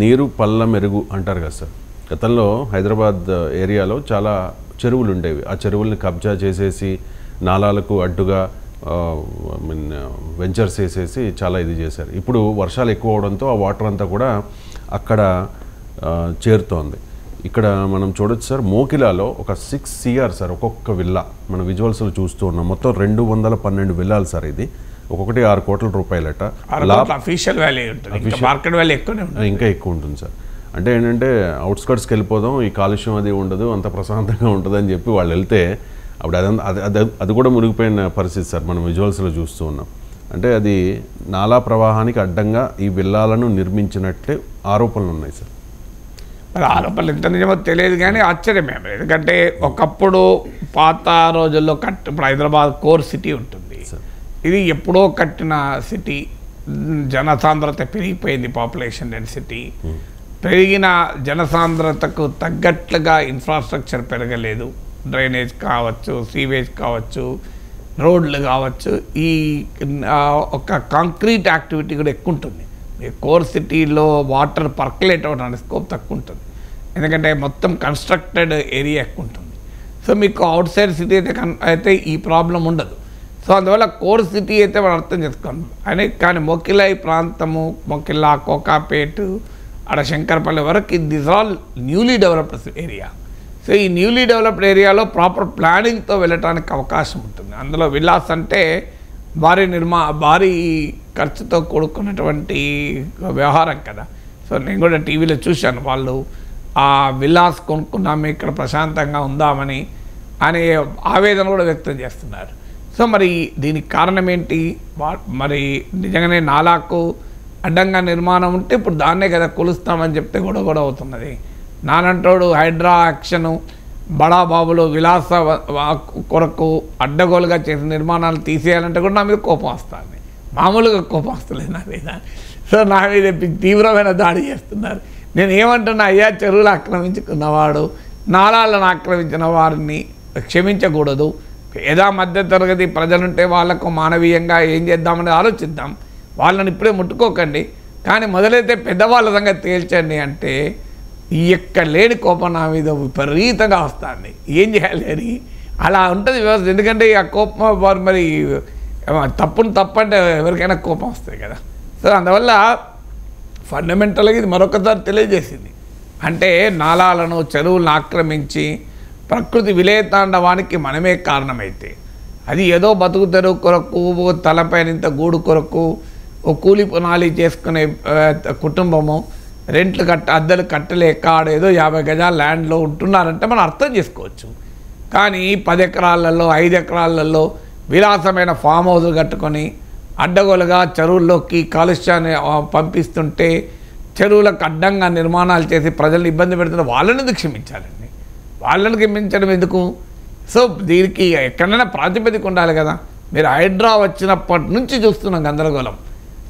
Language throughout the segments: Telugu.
నీరు పల్ల మెరుగు అంటారు కదా సార్. గతంలో హైదరాబాద్ ఏరియాలో చాలా చెరువులు ఉండేవి. ఆ చెరువుల్ని కబ్జా చేసేసి నాలాలకు అడ్డుగా వెంచర్స్ వేసేసి చాలా ఇది చేశారు. ఇప్పుడు వర్షాలు ఎక్కువ అవడంతో ఆ వాటర్ అంతా కూడా అక్కడ చేరుతోంది. ఇక్కడ మనం చూడొచ్చు సార్, మోకిలాలో ఒక 6 CR సార్ ఒక్కొక్క విల్లా. మన విజువల్స్లో చూస్తూ ఉన్నాం. మొత్తం 212 విల్లాలు సార్. ఇది ఒక్కొక్కటి 6 కోట్ల రూపాయలట. అఫీషియల్ వాల్యూ ఉంటుంది, మార్కెట్ వాల్యూ ఇంకా ఎక్కువ ఉంటుంది సార్. అంటే ఏంటంటే అవుట్స్కర్ట్స్కి వెళ్ళిపోదాం, ఈ కాలుష్యం అది ఉండదు, అంత ప్రశాంతంగా ఉంటుంది అని చెప్పి వాళ్ళు వెళ్తే అప్పుడు అది కూడా మునిగిపోయిన పరిస్థితి సార్ మనం విజువల్స్లో చూస్తూ ఉన్నాం. అంటే అది నాలా ప్రవాహానికి అడ్డంగా ఈ విల్లాలను నిర్మించినట్టే ఆరోపణలు ఉన్నాయి సార్. మరి ఆరోపణలు ఎంత నిజమో తెలియదు కానీ ఆశ్చర్యమే. ఎందుకంటే ఒకప్పుడు పాత రోజుల్లో ఇప్పుడు హైదరాబాద్ కోర్ సిటీ ఉంటుంది, ఇది ఎప్పుడో కట్టిన సిటీ. జనసాంద్రత పెరిగిపోయింది, పాపులేషన్ డెన్సిటీ పెరిగిన జనసాంద్రతకు తగ్గట్లుగా ఇన్ఫ్రాస్ట్రక్చర్ పెరగలేదు. డ్రైనేజ్ కావచ్చు, సీవేజ్ కావచ్చు, రోడ్లు కావచ్చు, ఈ ఒక కాంక్రీట్ యాక్టివిటీ కూడా ఎక్కువ ఉంటుంది. కోర్ సిటీలో వాటర్ పర్కులేట్ అవ్వడానికి స్కోప్ తక్కువ ఉంటుంది, ఎందుకంటే మొత్తం కన్స్ట్రక్టెడ్ ఏరియా ఎక్కువ ఉంటుంది. సో మీకు అవుట్ సైడ్ సిటీ అయితే ఈ ప్రాబ్లం ఉండదు. సో అందువల్ల కోర్ సిటీ అయితే మనం అర్థం చేసుకోవాలి. కానీ మొకిలా ఈ ప్రాంతము, మొకిలా, కోకాపేట్, ఆడ శంకరపల్లి వరకు this all newly developed area. So ఈ న్యూలీ డెవలప్డ్ ఏరియాలో ప్రాపర్ ప్లానింగ్తో వెళ్ళటానికి అవకాశం ఉంటుంది. అందులో విల్లాస్ అంటే భారీ ఖర్చుతో కూడుకున్నటువంటి వ్యవహారం కదా. సో నేను కూడా టీవీలో చూశాను, వాళ్ళు ఆ విల్లాస్ కొనుక్కున్నాము ఇక్కడ ప్రశాంతంగా ఉందామని అనే ఆవేదన కూడా వ్యక్తం చేస్తున్నారు. సో మరి దీనికి కారణం ఏంటి? మరి నిజంగానే నాలాకు అడ్డంగా నిర్మాణం ఉంటే ఇప్పుడు దాన్నే కదా కొలుస్తామని చెప్తే గొడవ అవుతున్నది. నానంటోడు హైడ్రా యాక్షను, బడాబాబులు విలాస కొరకు అడ్డగోలుగా చేసిన నిర్మాణాలు తీసేయాలంటే కూడా నా మీద కోపం వస్తుంది. మామూలుగా కోపం వస్తలేదు నా మీద. సో నా మీద తీవ్రమైన దాడి చేస్తున్నారు. నేను ఏమంటున్నా, అయ్యా చెరువులు ఆక్రమించుకున్నవాడు, నాలాలను ఆక్రమించిన వారిని క్షమించకూడదు. పేద మధ్యతరగతి ప్రజలుంటే వాళ్లకు మానవీయంగా ఏం చేద్దామని ఆలోచిద్దాం, వాళ్ళని ఇప్పుడే ముట్టుకోకండి. కానీ మొదలైతే పెద్దవాళ్ళ సంగతి తేల్చండి అంటే ఎక్కడ లేని కోపం నా మీద విపరీతంగా వస్తుంది. ఏం చేయాలి అని అలా ఉంటుంది వ్యవస్థ. ఎందుకంటే ఆ కోపం వారు మరి తప్పంటే ఎవరికైనా కోపం వస్తుంది కదా. సో అందువల్ల ఫండమెంటల్గా ఇది మరొకసారి తెలియజేసింది. అంటే నాలాలను, చెరువులను ఆక్రమించి ప్రకృతి విలయతాండవానికి మనమే కారణమైతే, అది ఏదో బతుకు తెరువు కొరకు, తలపైన ఇంత గూడు కొరకు, ఓ కూలి పునాలి చేసుకునే కుటుంబము రెంట్లు అద్దెలు కట్టలేక ఏదో 50 గజాల ల్యాండ్లో ఉంటున్నారంటే మనం అర్థం చేసుకోవచ్చు. కానీ 10 ఎకరాలలో 5 ఎకరాలలో విలాసమైన ఫామ్ హౌస్ కట్టుకొని అడ్డగోలుగా చెరువుల్లోకి కాలుష్యాన్ని పంపిస్తుంటే, చెరువులకు అడ్డంగా నిర్మాణాలు చేసి ప్రజల్ని ఇబ్బంది పెడుతున్న వాళ్ళని ఎందుకు క్షమించాలండి? వాళ్ళని క్షమించడం ఎందుకు? సో దీనికి ఎక్కడైనా ప్రాతిపదిక ఉండాలి కదా. మీరు హైడ్రా వచ్చినప్పటి నుంచి చూస్తున్నాం గందరగోళం.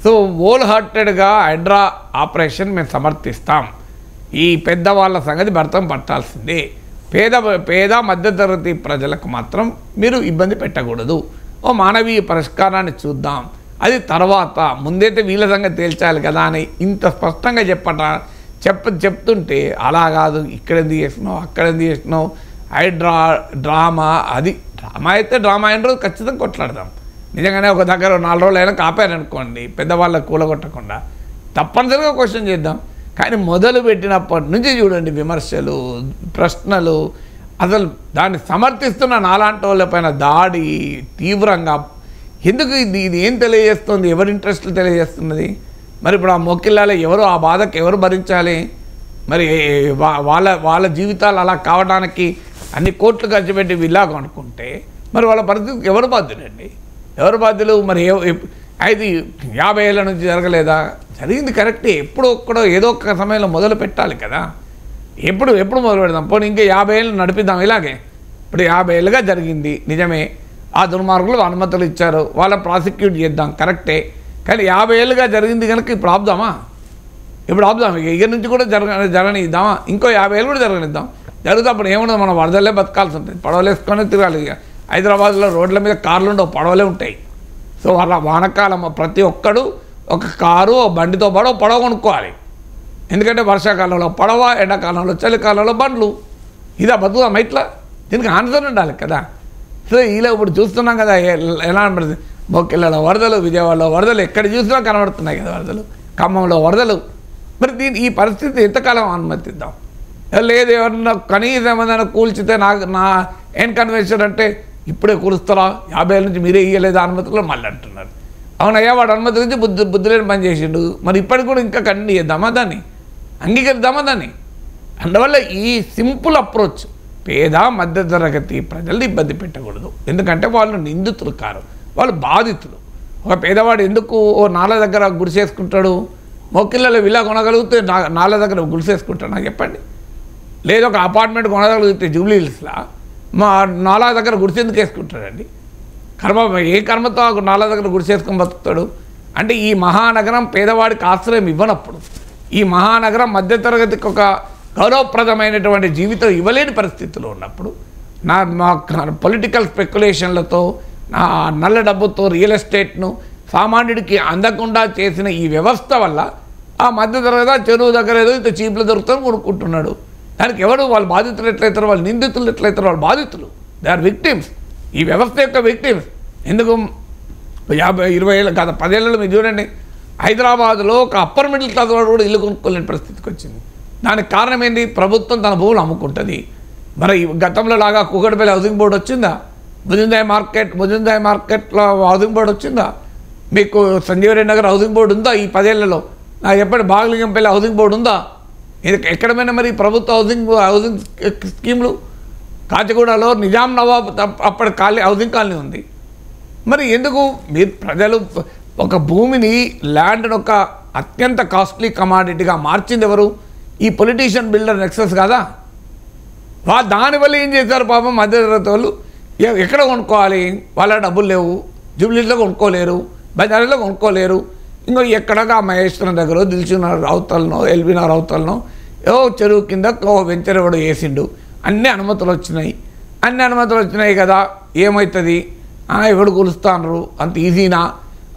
సో హోల్ హార్టెడ్గా హైడ్రా ఆపరేషన్ మేము సమర్థిస్తాం. ఈ పెద్దవాళ్ళ సంగతి భర్తం పట్టాల్సిందే. పేద మధ్యతరగతి ప్రజలకు మాత్రం మీరు ఇబ్బంది పెట్టకూడదు. ఓ మానవీయ పరిష్కారాన్ని చూద్దాం, అది తర్వాత, ముందైతే వీళ్ళ సంగతి తేల్చాలి కదా అని ఇంత స్పష్టంగా చెప్తుంటే అలా కాదు, ఇక్కడెందుకు చేసినావు, అక్కడెందుకు చేసినావు, డ్రామా. అది డ్రామా అయితే డ్రామా అయిన రోజు ఖచ్చితంగా కొట్లాడదాం. నిజంగానే ఒక దగ్గర 4 రోజులు అయినా కాపారనుకోండి, పెద్దవాళ్ళకు కూలగొట్టకుండా తప్పనిసరిగా క్వశ్చన్ చేద్దాం. కానీ మొదలు పెట్టినప్పటి నుంచి చూడండి విమర్శలు, ప్రశ్నలు, అసలు దాన్ని సమర్థిస్తున్న నాలాంటి వాళ్ళపైన దాడి తీవ్రంగా. ఎందుకు ఇది ఏం తెలియజేస్తుంది? ఎవరి ఇంట్రెస్ట్లు తెలియజేస్తున్నది? మరి ఇప్పుడు ఆ మొక్కిళ్ళలో ఎవరు, ఆ బాధకు ఎవరు భరించాలి? మరి వాళ్ళ జీవితాలు అలా కావడానికి అన్ని కోట్లు ఖర్చు పెట్టి విల్లా కొనుక్కుంటే మరి వాళ్ళ పరిస్థితికి ఎవరు బాధ్యులండి? ఎవరు బాధ్యులు? మరి 50 ఏళ్ళ నుంచి జరగలేదా? జరిగింది కరెక్టే. ఎప్పుడో ఏదో ఒక సమయంలో మొదలు పెట్టాలి కదా. ఎప్పుడు మొదలు పెడదాం? పోనీ ఇంకా 50 ఏళ్ళు నడిపిద్దాం ఇలాగే. ఇప్పుడు 50 ఏళ్ళుగా జరిగింది నిజమే, ఆ దుర్మార్గులు అనుమతులు ఇచ్చారు, వాళ్ళని ప్రాసిక్యూట్ చేద్దాం కరెక్టే. కానీ 50 ఏళ్ళుగా జరిగింది కనుక ఇప్పుడు ఆపుదామా? ఇక నుంచి కూడా జరగనిద్దామా? ఇంకో 50 ఏళ్ళు కూడా జరగనిద్దాం. జరిగితే అప్పుడు ఏముండదు, మనం వరదలే బతకాల్సి ఉంటుంది, పడవలు వేసుకొని తిరగాలి. ఇక హైదరాబాద్లో రోడ్ల మీద కార్లు ఉండవు, పడవలే ఉంటాయి. సో అలా వానకాలం ప్రతి ఒక్కడు ఒక కారు, బండితో పాటు పడవ కొనుక్కోవాలి. ఎందుకంటే వర్షాకాలంలో పడవ, ఎండాకాలంలో చలికాలంలో బండ్లు. ఇదా బతుకుదాం ఇట్లా? దీనికి ఆన్సర్ ఉండాలి కదా. సో ఇలా ఇప్పుడు చూస్తున్నాం కదా ఎలా పడుతుంది. మొక్కిళ్ళలో వరదలు, విజయవాడలో వరదలు, ఎక్కడ చూసినా కనబడుతున్నాయి కదా వరదలు, ఖమ్మంలో వరదలు. మరి ఈ పరిస్థితి ఎంతకాలం అనుమతిద్దాం? లేదు ఎవరన్నా కనీసం ఏమైనా కూల్చితే నా ఏం కన్వెన్షన్ అంటే ఇప్పుడే కూలుస్తారా, 50 ఏళ్ళ నుంచి మీరే ఇవ్వలేదు అనుమతులు మళ్ళీ అంటున్నారు. అవునయ్యా, వాడు అనుమతి నుంచి బుద్ధి లేని పని చేసిండు. మరి ఇప్పటికి కూడా ఇంకా కంటిన్యూ చేద్దామా దాన్ని? అంగీకరిద్దామా దాన్ని? అందువల్ల ఈ సింపుల్ అప్రోచ్ పేద మధ్యతరగతి ప్రజల్ని ఇబ్బంది పెట్టకూడదు. ఎందుకంటే వాళ్ళు నిందితులు కారు, వాళ్ళు బాధితులు. ఒక పేదవాడు ఎందుకు ఓ నాల దగ్గర గుడిసేసుకుంటాడు? మొక్కిళ్ళలో విలా కొనగలిగితే నాల దగ్గర గుడిసేసుకుంటాడు నాకు చెప్పండి. లేదు ఒక అపార్ట్మెంట్ కొనగలిగితే జూబ్లీ హిల్స్లా మా నాలా దగ్గర గుడిసేందుకు వేసుకుంటాడండి? ఏ కర్మతో నాల దగ్గర గుడిసేసుకొని బతుకుతాడు? అంటే ఈ మహానగరం పేదవాడికి ఆశ్రయం ఇవ్వనప్పుడు, ఈ మహానగరం మధ్యతరగతికి ఒక గౌరవప్రదమైనటువంటి జీవితం ఇవ్వలేని పరిస్థితుల్లో ఉన్నప్పుడు, మా పొలిటికల్ స్పెక్యులేషన్లతో, నా నల్ల డబ్బుతో రియల్ ఎస్టేట్ను సామాన్యుడికి అందకుండా చేసిన ఈ వ్యవస్థ వల్ల ఆ మధ్యతరగతి చెరువు దగ్గర ఏదో ఇంత చీపులు దొరుకుతారని కొనుక్కుంటున్నాడు. దానికి ఎవరు వాళ్ళు బాధితులు ఎట్లయితారు? వాళ్ళు నిందితులు ఎట్లయితారు? వాళ్ళు బాధితులు. They are victims. ఈ వ్యవస్థ యొక్క విక్టిమ్స్. ఎందుకు 50-20 ఏళ్ళు గత 10 ఏళ్ళలో మీరు చూడండి, హైదరాబాద్లో ఒక అప్పర్ మిడిల్ క్లాస్ వాడు కూడా ఇల్లు కొనుక్కోలేని పరిస్థితికి వచ్చింది. దానికి కారణం ఏంటి? ప్రభుత్వం తన భూములు అమ్ముకుంటుంది. మరి గతంలో లాగా కూకట్పల్లి హౌసింగ్ బోర్డు వచ్చిందా? ముజుందాయ్ మార్కెట్లో హౌసింగ్ బోర్డు వచ్చిందా? మీకు సంజీవరెడ్డి నగర్ హౌసింగ్ బోర్డు ఉందా ఈ 10 ఏళ్లలో? నాకు చెప్పండి, బాగలింగంపల్లి హౌసింగ్ బోర్డు ఉందా? ఎక్కడమైనా మరి ప్రభుత్వ హౌసింగ్ స్కీమ్లు? కాచిగూడలో నిజాం నవాబ్ అప్పటి హౌసింగ్ కాలనీ ఉంది. మరి ఎందుకు మీరు ప్రజలు ఒక భూమిని ల్యాండ్ని ఒక అత్యంత కాస్ట్లీ కమాడిటీగా మార్చింది ఎవరు? ఈ పొలిటీషియన్ బిల్డర్ నెక్సెస్ కదా. దానివల్ల ఏం చేశారు పాపం మధ్యతరగతి వాళ్ళు? ఎక్కడ కొనుక్కోవాలి? వాళ్ళ డబ్బులు లేవు, జూబ్లీలో కొనుక్కోలేరు, బజార్లో కొనుక్కోలేరు. ఇంకో ఎక్కడగా మహేశ్వరం దగ్గర దిల్సుఖ్నగర్ అవతలనో ఎల్బీనగర్ అవతలనో చెరువు కింద వెంచర్ ఎవడో వేసిండు. అన్ని అనుమతులు వచ్చినాయి కదా, ఏమవుతుంది? ఎవడు కూలుస్తాను అంత ఈజీనా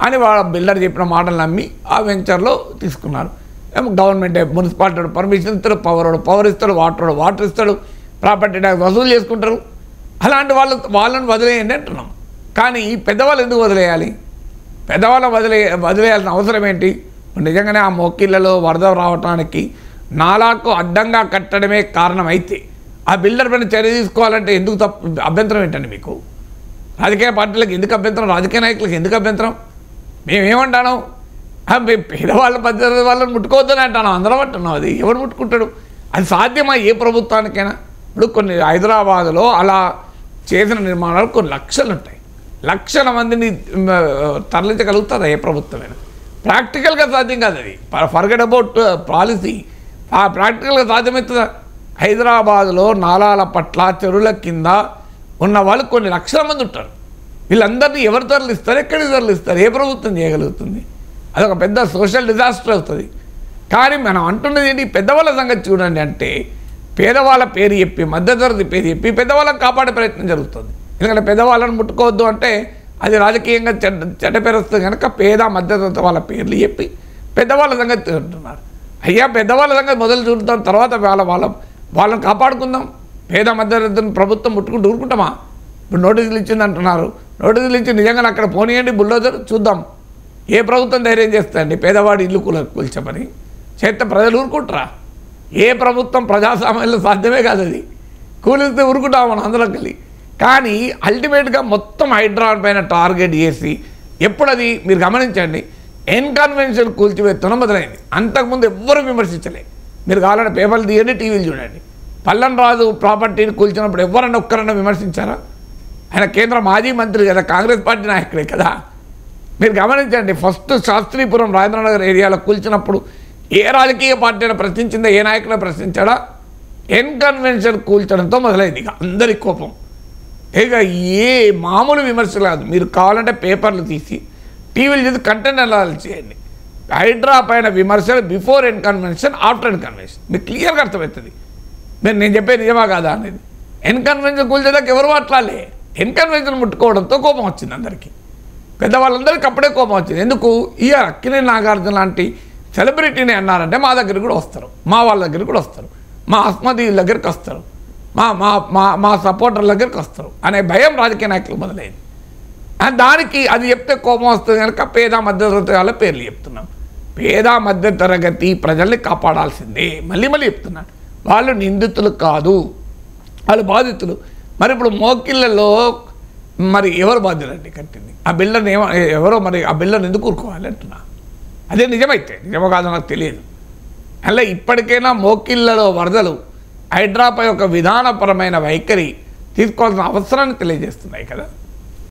అని వాళ్ళ బిల్డర్ చెప్పిన మాటలు నమ్మి ఆ వెంచర్లో తీసుకున్నారు. గవర్నమెంట్ మున్సిపాలిటీ పర్మిషన్ ఇస్తాడు, పవర్ ఇస్తాడు, వాటర్ ఇస్తాడు, ప్రాపర్టీ ట్యాక్స్ వసూలు చేసుకుంటారు. అలాంటి వాళ్ళని వదిలేయండి అంటున్నాం. కానీ ఈ పెద్దవాళ్ళు ఎందుకు వదిలేయాలి? పెద్దవాళ్ళ వదిలేయాల్సిన అవసరం ఏంటి? నిజంగానే ఆ మొక్కిళ్ళలో వరద రావడానికి నాలాకు అడ్డంగా కట్టడమే కారణమైతే ఆ బిల్డర్ పైన చర్య తీసుకోవాలంటే ఎందుకు అభ్యంతరం ఏంటండి మీకు? రాజకీయ పార్టీలకు ఎందుకు అభ్యంతరం? రాజకీయ నాయకులకు ఎందుకు అభ్యంతరం? మేమేమంటాను? పేదవాళ్ళ పద్ధతి వాళ్ళని ముట్టుకోవద్దని అంటాను. అందరం అంటున్నాం. అది ఎవరు ముట్టుకుంటాడు? అది సాధ్యమా ఏ ప్రభుత్వానికైనా? ఇప్పుడు కొన్ని హైదరాబాదులో అలా చేసిన నిర్మాణాలు కొన్ని లక్షలు ఉంటాయి. లక్షల మందిని తరలించగలుగుతుందా ఏ ప్రభుత్వమైనా? ప్రాక్టికల్గా సాధ్యం కాదు. అది ఫర్గెట్ అబౌట్ పాలసీ. ప్రాక్టికల్గా సాధ్యమవుతుందా? హైదరాబాదులో నాలాల పట్ల చెరువుల కింద ఉన్న వాళ్ళు కొన్ని లక్షల మంది ఉంటారు. వీళ్ళందరినీ ఎవరు తరలిస్తారు? ఎక్కడికి తరలిస్తారు? ఏ ప్రభుత్వం చేయగలుగుతుంది? అదొక పెద్ద సోషల్ డిజాస్టర్ అవుతుంది. కానీ మనం అంటున్నది ఏంటి? పెద్దవాళ్ళ సంగతి చూడండి. అంటే పేదవాళ్ళ పేరు చెప్పి, మధ్యతరగతి పేరు చెప్పి పెద్దవాళ్ళని కాపాడే ప్రయత్నం జరుగుతుంది. ఎందుకంటే పెద్దవాళ్ళని ముట్టుకోవద్దు అంటే అది రాజకీయంగా చెడ్డ పేరు వస్తుంది కనుక పేద మధ్యతరగతి వాళ్ళ పేర్లు చెప్పి పెద్దవాళ్ళ సంగతి అంటున్నారు. అయ్యా, పెద్దవాళ్ళ సంగతి మొదలు చూడతాం, తర్వాత వాళ్ళని కాపాడుకుందాం. పేద మధ్యతరగతిని ప్రభుత్వం ముట్టుకుంటూ ఊరుకుంటామా? ఇప్పుడు నోటీసులు ఇచ్చింది అంటున్నారు. నోటీసులు ఇచ్చి నిజంగా అక్కడ పోనీయండి బుల్డోజర్, చూద్దాం. ఏ ప్రభుత్వం ధైర్యం చేస్తుందండి పేదవాడి ఇల్లు కూల్చమని? చేస్తే ప్రజలు ఊరుకుంటారా? ఏ ప్రభుత్వం ప్రజాస్వామ్యంలో సాధ్యమే కాదు. అది కూలిస్తే ఊరుకుంటాం మనం అందరం కలిసి. కానీ అల్టిమేట్గా మొత్తం హైడ్రాన్ పైన టార్గెట్ చేసి ఎప్పుడది మీరు గమనించండి, ఎన్కన్వెన్షన్ కూల్చివేత్తనం మొదలైంది. అంతకుముందు ఎవ్వరూ విమర్శించలే. మీరు కావాలంటే పేపర్లు తీయండి, టీవీలు చూడండి. పల్లన్ రాజు ప్రాపర్టీని కూల్చినప్పుడు ఎవరన్నా ఒక్కరన్నా విమర్శించారా? ఆయన కేంద్ర మాజీ మంత్రి కదా, కాంగ్రెస్ పార్టీ నాయకుడే కదా. మీరు గమనించండి, ఫస్ట్ శాస్త్రీపురం రాజేంద్రనగర్ ఏరియాలో కూల్చినప్పుడు ఏ రాజకీయ పార్టీ అయినా ప్రశ్నించిందా? ఏ నాయకుడు ప్రశ్నించాడా? ఎన్కన్వెన్షన్ కూల్చడంతో మొదలైంది ఇక అందరి కోపం. ఇక ఏ మామూలు విమర్శ కాదు. మీరు కావాలంటే పేపర్లు తీసి టీవీలు చేసి కంటెంట్ అనాలిసిస్ చేయండి. హైడ్రా పైన విమర్శలు బిఫోర్ ఎన్కన్వెన్షన్, ఆఫ్టర్ ఎన్కన్వెన్షన్ మీకు క్లియర్గా అర్థమవుతుంది. నేను చెప్పేది నిజమా కాదా అనేది. ఎన్కన్వెన్షన్ కూల్చేదాకా ఎవరు మాట్లాడలే. ఎన్కన్వెన్షన్ ముట్టుకోవడంతో కోపం వచ్చింది అందరికీ. పెద్దవాళ్ళందరికీ అప్పుడే కోపం వచ్చింది. ఎందుకు? అక్కినేని నాగార్జున లాంటి సెలబ్రిటీని అన్నారంటే మా దగ్గరికి కూడా వస్తారు, మా వాళ్ళ దగ్గరికి కూడా వస్తారు, మా అస్మదీయుల దగ్గరికి వస్తారు, మా మా మా మా సపోర్టర్ల దగ్గరికి వస్తారు అనే భయం రాజకీయ నాయకులు మొదలైంది. దానికి అది చెప్తే కోపం వస్తుంది కనుక పేద మధ్యతరగతి వాళ్ళ పేర్లు చెప్తున్నాం. పేద మధ్యతరగతి ప్రజల్ని కాపాడాల్సిందే. మళ్ళీ చెప్తున్నాను, వాళ్ళు నిందితులు కాదు, వాళ్ళు బాధితులు. మరి ఇప్పుడు మోకిళ్ళలో మరి ఎవరు బాధ్యులండి కట్టింది? ఆ బిల్డర్ని ఎవరో మరి ఆ బిల్డర్ని ఎందుకు ఊరుకోవాలి అంటున్నా. అదే నిజమైతే నిజమో కాదో నాకు తెలియదు. అలా ఇప్పటికైనా మోకిళ్ళలో వరదలు హైడ్రాపై ఒక విధానపరమైన వైఖరి తీసుకోవాల్సిన అవసరాన్ని తెలియజేస్తున్నాయి కదా.